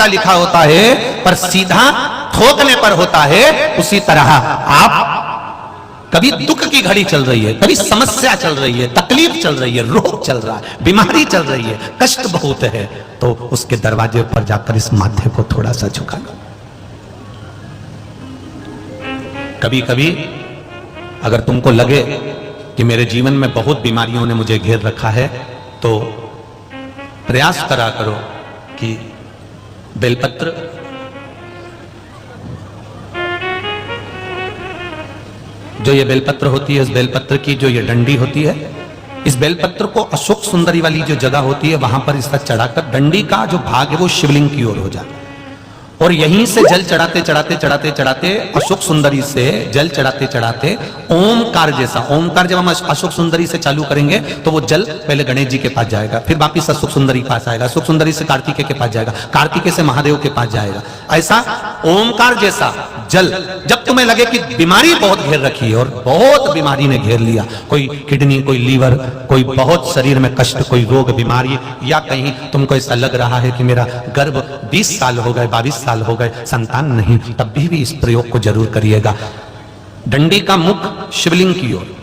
उल्टा लिखा होता है, पर सीधा ठोकने पर होता है। उसी तरह आप कभी दुख की घड़ी चल रही है, कभी समस्या चल रही है, तकलीफ चल रही है, रोग चल रहा है, बीमारी चल रही है, कष्ट बहुत है, तो उसके दरवाजे पर जाकर इस माथे को थोड़ा सा झुका लो। कभी कभी अगर तुमको लगे कि मेरे जीवन में बहुत बीमारियों ने मुझे घेर रखा है, तो प्रयास करा करो कि बेलपत्र, जो ये बेलपत्र होती है, इस बेलपत्र की जो ये डंडी होती है, इस बेलपत्र को अशोक सुंदरी वाली जो जगह होती है वहां पर इसका चढ़ाकर डंडी का जो भाग है वो शिवलिंग की ओर हो जाए, और यहीं से जल चढ़ाते चढ़ाते चढ़ाते चढ़ाते अशोक सुंदरी से जल चढ़ाते चढ़ाते ओमकार जैसा, ओमकार जब हम अशोक सुंदरी से चालू करेंगे तो वो जल पहले गणेश जी के पास जाएगा, फिर वापिस अशोक सुंदरी पास आएगा, अशोक सुंदरी से कार्तिकेय के पास जाएगा, कार्तिकेय से महादेव के पास जाएगा। ऐसा ओमकार जैसा जल, जब तुम्हें लगे कि बीमारी बहुत घेर रखी है और बहुत बीमारी ने घेर लिया, कोई किडनी, कोई लीवर, कोई बहुत शरीर में कष्ट, कोई रोग बीमारी, या कहीं तुमको ऐसा लग रहा है कि मेरा गर्भ 20 साल हो गए, 22 साल हो गए, संतान नहीं, तब भी इस प्रयोग को जरूर करिएगा। डंडी का मुख शिवलिंग की ओर,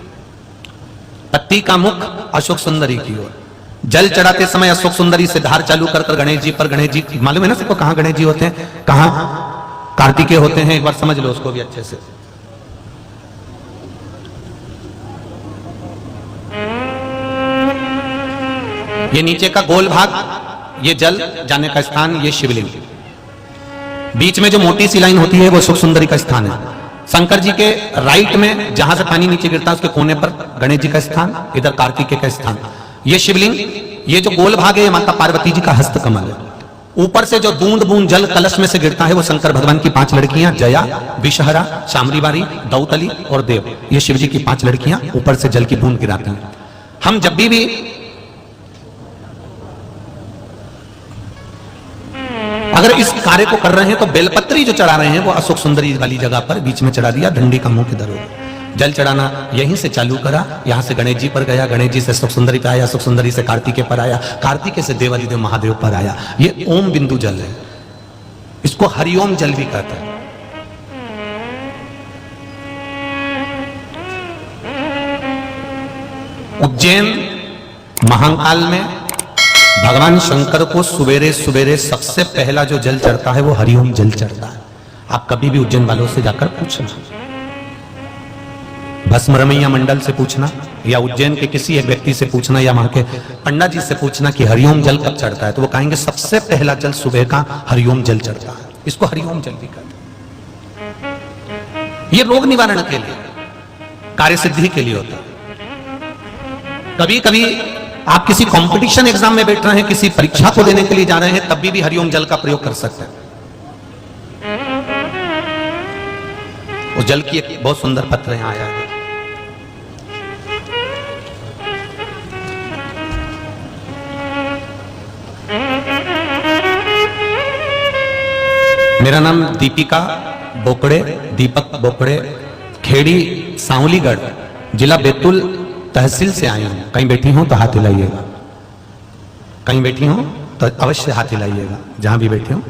पत्ती का मुख अशोक सुंदरी की ओर, जल चढ़ाते समय अशोक सुंदरी से धार चालू कर गणेश जी पर, गणेश जी मालूम है ना सबको कहां गणेश जी होते हैं, कहां कार्तिकेय होते हैं, एक बार समझ लो उसको भी अच्छे से। ये नीचे का गोल भाग, ये जल जाने का स्थान, ये शिवलिंग, बीच में जो मोटी सी लाइन होती है वो अशोक सुंदरी का स्थान है। शंकर जी के राइट में जहां से पानी नीचे गिरता है उसके कोने पर गणेश जी का स्थान, इधर कार्तिकेय का स्थान, ये शिवलिंग, ये जो गोल भाग है ये माता पार्वती जी का हस्त कमल है। ऊपर से जो बूंद बूंद जल कलश में से गिरता है वो शंकर भगवान की 5 लड़कियां, जया, विषहरा, शामरीवारी, दौतली और देव, ये शिव जी की 5 लड़कियां ऊपर से जल की बूंद गिराती हैं। हम जब भी अगर इस कार्य को कर रहे हैं तो बेलपत्री जो चढ़ा रहे हैं वो अशोक सुंदरी वाली जगह पर बीच में चढ़ा दिया, डंडी का मुंह किधर हो, जल चढ़ाना यहीं से चालू करा, यहां से गणेश जी पर गया, गणेश जी से अशोक सुंदरी पे आया, अशोक सुंदरी से कार्तिकेय पर आया, कार्तिकेय से देवादिदेव महादेव पर आया। ये ओम बिंदु जल है, इसको हरिओम जल भी कहता है। उज्जैन महाकाल में भगवान शंकर को सुबेरे सुबेरे सबसे पहला जो जल चढ़ता है वो हरिओम जल चढ़ता है। आप कभी भी उज्जैन वालों से जाकर पूछना, भस्मरमैया मंडल से पूछना, या उज्जैन के किसी एक व्यक्ति से पूछना, या वहां के पंडित जी से पूछना कि हरिओम जल कब चढ़ता है, तो वो कहेंगे सबसे पहला जल सुबह का हरिओम जल चढ़ता है। इसको हरिओम जल भी कहते हैं। ये रोग निवारण के लिए, कार्य सिद्धि के लिए होता है। कभी कभी आप किसी कंपटीशन एग्जाम में बैठ रहे हैं, किसी परीक्षा को देने के लिए जा रहे हैं, तब भी हरिओम जल का प्रयोग कर सकते हैं। उस जल की एक बहुत सुंदर पत्र यहां आया है। मेरा नाम दीपिका बोकड़े, दीपक बोकड़े, खेड़ी सांवलीगढ़, जिला बैतूल तहसील से आई हूं। कहीं बैठी हूं तो हाथ हिलाइएगा, कहीं बैठी हूं तो अवश्य हाथ हिलाइएगा, जहां भी बैठे हो।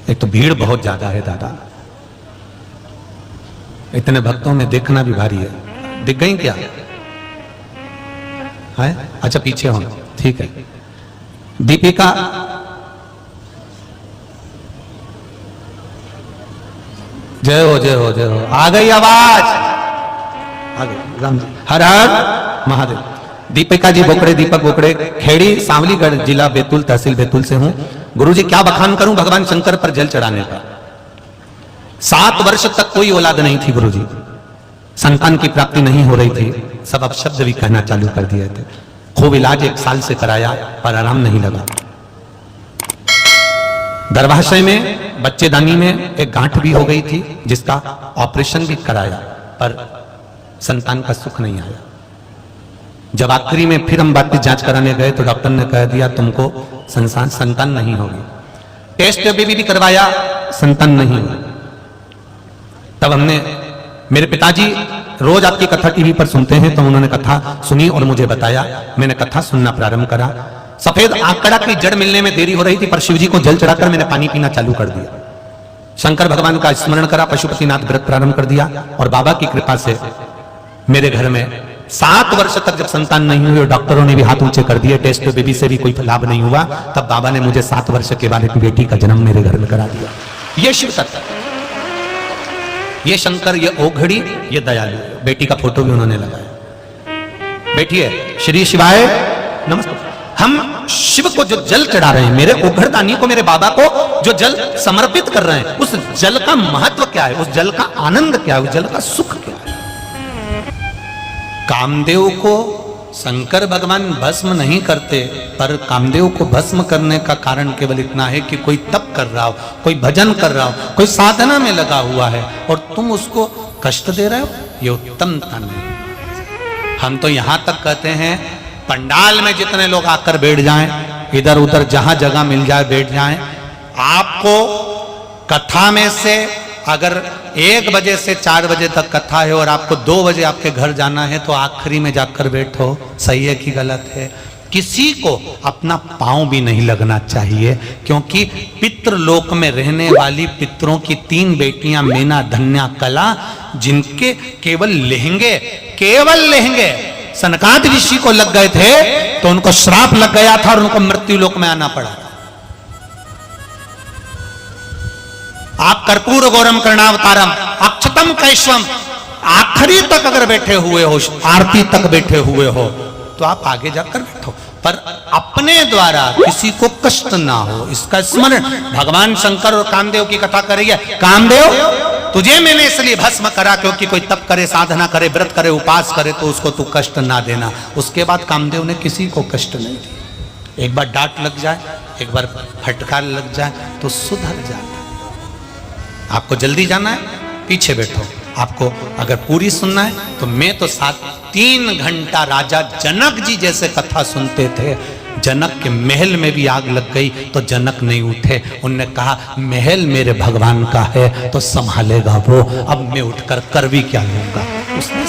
एक तो भीड़ बहुत ज्यादा है दादा, इतने भक्तों में देखना भी भारी है। दिख गई क्या है? अच्छा पीछे हो, ठीक है। दीपिका जय हो जय हो जय हो, आ गई आवाज, आ गई। राम हर हर महादेव। दीपिका जी बोकड़े, दीपक बोकड़े, खेड़ी सांवलीगढ़, जिला बैतूल, तहसील बैतूल से हूं। गुरुजी क्या बखान करूं भगवान शंकर पर जल चढ़ाने का। 7 वर्ष तक कोई औलाद नहीं थी गुरुजी, संतान की प्राप्ति नहीं हो रही थी, सब अपशब्द भी कहना चालू कर दिए थे। खूब इलाज 1 साल से कराया पर आराम नहीं लगा। गर्भाशय में, बच्चेदानी में एक गांठ भी हो गई थी जिसका ऑपरेशन भी कराया, पर संतान का सुख नहीं आया। जब आखिरी में फिर हम वापस जांच कराने गए तो डॉक्टर ने कह दिया तुमको संतान नहीं होगी। टेस्ट भी करवाया, संतान नहीं हुई। तब हमने, मेरे पिताजी रोज आपकी कथा टीवी पर सुनते हैं, तो उन्होंने कथा सुनी और मुझे बताया। मैंने कथा सुनना प्रारंभ करा। सफेद आंकड़ा की जड़ मिलने में देरी हो रही थी, पर शिव जी को जल चढ़ाकर मैंने पानी पीना चालू कर दिया। शंकर भगवान का स्मरण करा, पशुपतिनाथ व्रत प्रारंभ कर दिया, और बाबा की कृपा से मेरे घर में 7 वर्ष तक जब संतान नहीं हुई और डॉक्टरों ने भी हाथ ऊंचे कर दिए, टेस्ट बेबी से भी कोई लाभ नहीं हुआ, तब बाबा ने मुझे 7 वर्ष के बाद एक बेटी का जन्म मेरे घर में करा दिया। ये शिव तत्व, ये शंकर, ये ओघड़ी, ये दयालु। बेटी का फोटो भी उन्होंने लगाया। बैठिए, श्री शिवाय नमस्ते। हम शिव को जो जल चढ़ा रहे हैं, मेरे ओघड़दानी को, मेरे बाबा को जो जल समर्पित कर रहे हैं, उस जल का महत्व क्या है, उस जल का आनंद क्या है, उस जल का सुख क्या है। कामदेव को शंकर भगवान भस्म नहीं करते, पर कामदेव को भस्म करने का कारण केवल इतना है कि कोई तप कर रहा हो, कोई भजन कर रहा हो, कोई साधना में लगा हुआ है, और तुम उसको कष्ट दे रहे हो, ये उत्तमता नहीं। हम तो यहां तक कहते हैं, पंडाल में जितने लोग आकर बैठ जाएं, इधर उधर जहां जगह मिल जाए बैठ जाएं। आपको कथा में से अगर 1 बजे से 4 बजे तक कथा है और आपको 2 बजे आपके घर जाना है, तो आखिरी में जाकर बैठो। सही है कि गलत है? किसी को अपना पांव भी नहीं लगना चाहिए, क्योंकि पितृलोक में रहने वाली पितरों की 3 बेटियां मीना, धन्या, कला, जिनके केवल लहंगे सनकादि ऋषि को लग गए थे, तो उनको श्राप लग गया था और उनको मृत्यु लोक में आना पड़ा। आप कर्पूर गौरम कर्णावतारम अक्षतम कैश्वम, आखिरी तक अगर बैठे हुए हो, आरती तक बैठे हुए हो, तो आप आगे जाकर बैठो, पर अपने द्वारा किसी को कष्ट ना हो, इसका स्मरण। भगवान शंकर और कामदेव की कथा कर रही है। कामदेव, तुझे मैंने इसलिए भस्म करा क्योंकि कोई तप करे, साधना करे, व्रत करे, उपास करे, तो उसको तू कष्ट ना देना। उसके बाद कामदेव ने किसी को कष्ट नहीं दिया। एक बार डांट लग जाए, एक बार फटकार लग जाए, तो सुधर जाता। आपको जल्दी जाना है, पीछे बैठो। आपको अगर पूरी सुनना है, तो मैं तो 3 घंटा राजा जनक जी जैसे कथा सुनते थे। जनक के महल में भी आग लग गई तो जनक नहीं उठे। उनने कहा, महल मेरे भगवान का है तो संभालेगा वो, अब मैं उठकर कर भी क्या लूंगा। उसने